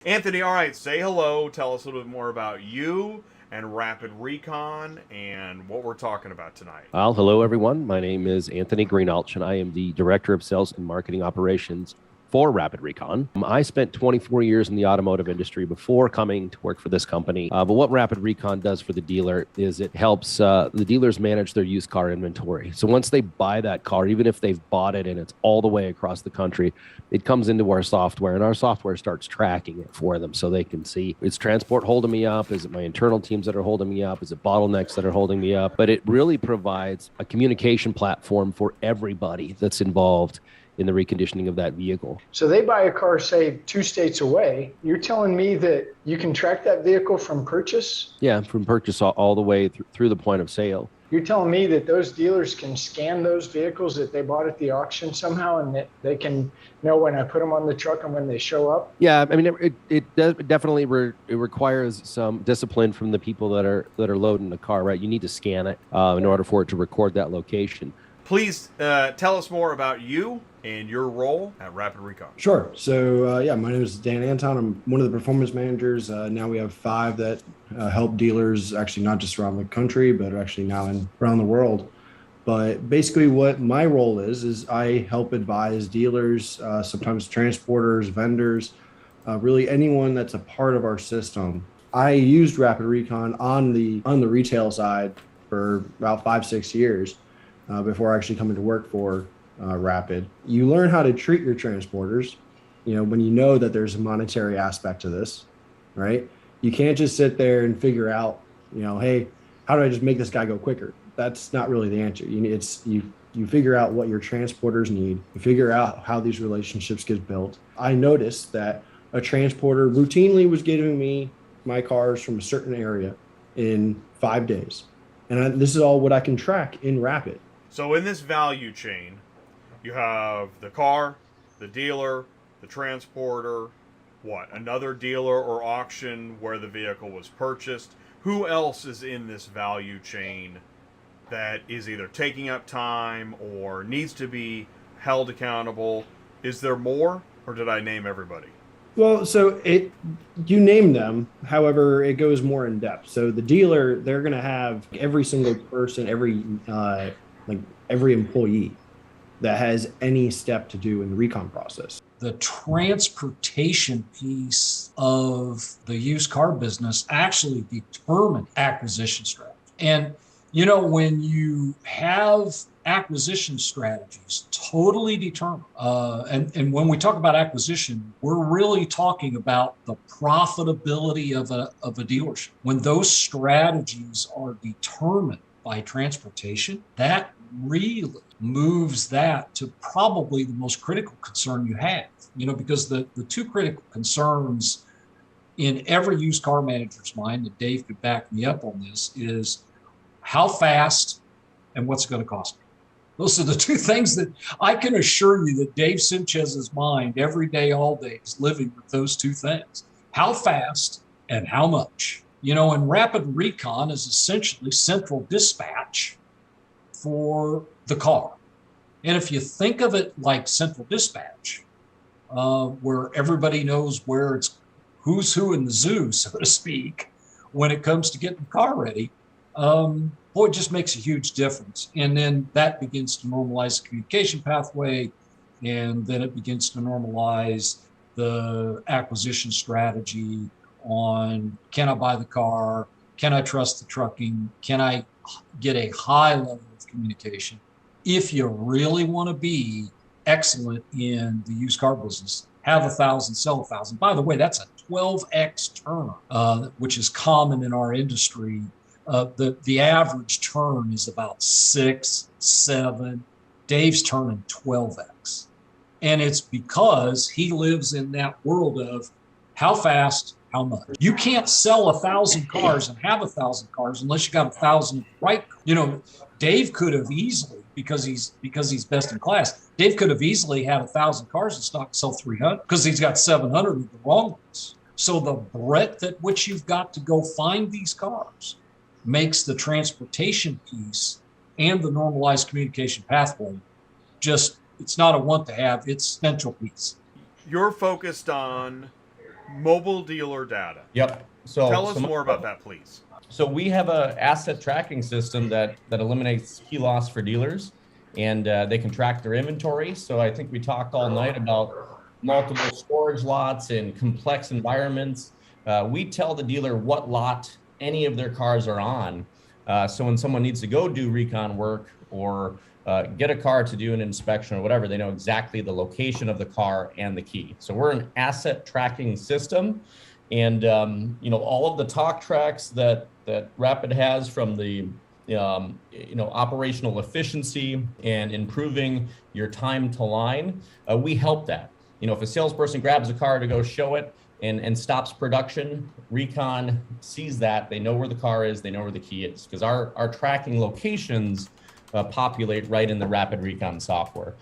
Anthony, all right, say hello. Tell us a little bit more about you and Rapid Recon and what we're talking about tonight. Well, hello, everyone. My name is Anthony Greenhalgh, and I am the Director of Sales and Marketing Operations for Rapid Recon. I spent 24 years in the automotive industry before coming to work for this company. But what Rapid Recon does for the dealer is it helps the dealers manage their used car inventory. So once they buy that car, even if they've bought it and it's all the way across the country, it comes into our software, and our software starts tracking it for them so they can see, is transport holding me up? Is it my internal teams that are holding me up? Is it bottlenecks that are holding me up? But it really provides a communication platform for everybody that's involved in the reconditioning of that vehicle. So they buy a car, say, 2 states away. You're telling me that you can track that vehicle from purchase? Yeah, from purchase all the way through the point of sale. You're telling me that those dealers can scan those vehicles that they bought at the auction somehow, and that they can know when I put them on the truck and when they show up? Yeah, I mean, it definitely it requires some discipline from the people that are loading the car, right? You need to scan it in order for it to record that location. Please tell us more about you and your role at Rapid Recon. Sure. So, my name is Dan Anton. I'm one of the performance managers. Now we have 5 that help dealers, actually not just around the country, but actually now around the world. But basically what my role is I help advise dealers, sometimes transporters, vendors, really anyone that's a part of our system. I used Rapid Recon on the retail side for about 5-6 years before actually coming to work for Rapid. You learn how to treat your transporters, when you know that there's a monetary aspect to this, right? You can't just sit there and figure out, hey, how do I just make this guy go quicker? That's not really the answer. You figure out what your transporters need. You figure out how these relationships get built. I noticed that a transporter routinely was giving me my cars from a certain area in 5 days. And this is all what I can track in Rapid. So in this value chain, you have the car, the dealer, the transporter, another dealer or auction where the vehicle was purchased. Who else is in this value chain that is either taking up time or needs to be held accountable? Is there more, or did I name everybody? Well, so you name them. However, it goes more in depth. So the dealer, they're going to have every single person, every employee that has any step to do in the recon process. The transportation piece of the used car business actually determined acquisition strategy. And, when you have acquisition strategies totally determined, and when we talk about acquisition, we're really talking about the profitability of a dealership. When those strategies are determined by transportation, that really moves that to probably the most critical concern you have, because the 2 critical concerns in every used car manager's mind, and Dave could back me up on this, is how fast and what's it going to cost me. Those are the 2 things that I can assure you that Dave Sinchez's mind every day, all day is living with those 2 things. How fast and how much. And Rapid Recon is essentially central dispatch for the car. And if you think of it like central dispatch, where everybody knows where it's who's who in the zoo, so to speak, when it comes to getting the car ready, it just makes a huge difference. And then that begins to normalize the communication pathway, and then it begins to normalize the acquisition strategy on, can I buy the car? Can I trust the trucking? Can I get a high level of communication? If you really want to be excellent in the used car business, have 1,000, sell 1,000. By the way, that's a 12x turn, which is common in our industry. The average turn is about 6, 7. Dave's turning 12x. And it's because he lives in that world of how fast, how much. You can't sell 1,000 cars and have 1,000 cars unless you got 1,000 right. Dave could have easily, because he's best in class, Dave could have easily had 1,000 cars in stock, sell 300 because he's got 700 of the wrong ones. So the breadth at which you've got to go find these cars makes the transportation piece and the normalized communication pathway it's not a want to have, it's central piece. You're focused on mobile dealer data. Yep. So Tell us more about that, please. So we have a asset tracking system that eliminates key loss for dealers, and they can track their inventory. So I think we talked all night about multiple storage lots and complex environments. We tell the dealer what lot any of their cars are on. So when someone needs to go do recon work or get a car to do an inspection or whatever, they know exactly the location of the car and the key. So we're an asset tracking system. And all of the talk tracks that Rapid has from the operational efficiency and improving your time to line, we help that. If a salesperson grabs a car to go show it and stops production, Recon sees that, they know where the car is, they know where the key is, because our tracking locations populate right in the Rapid Recon software.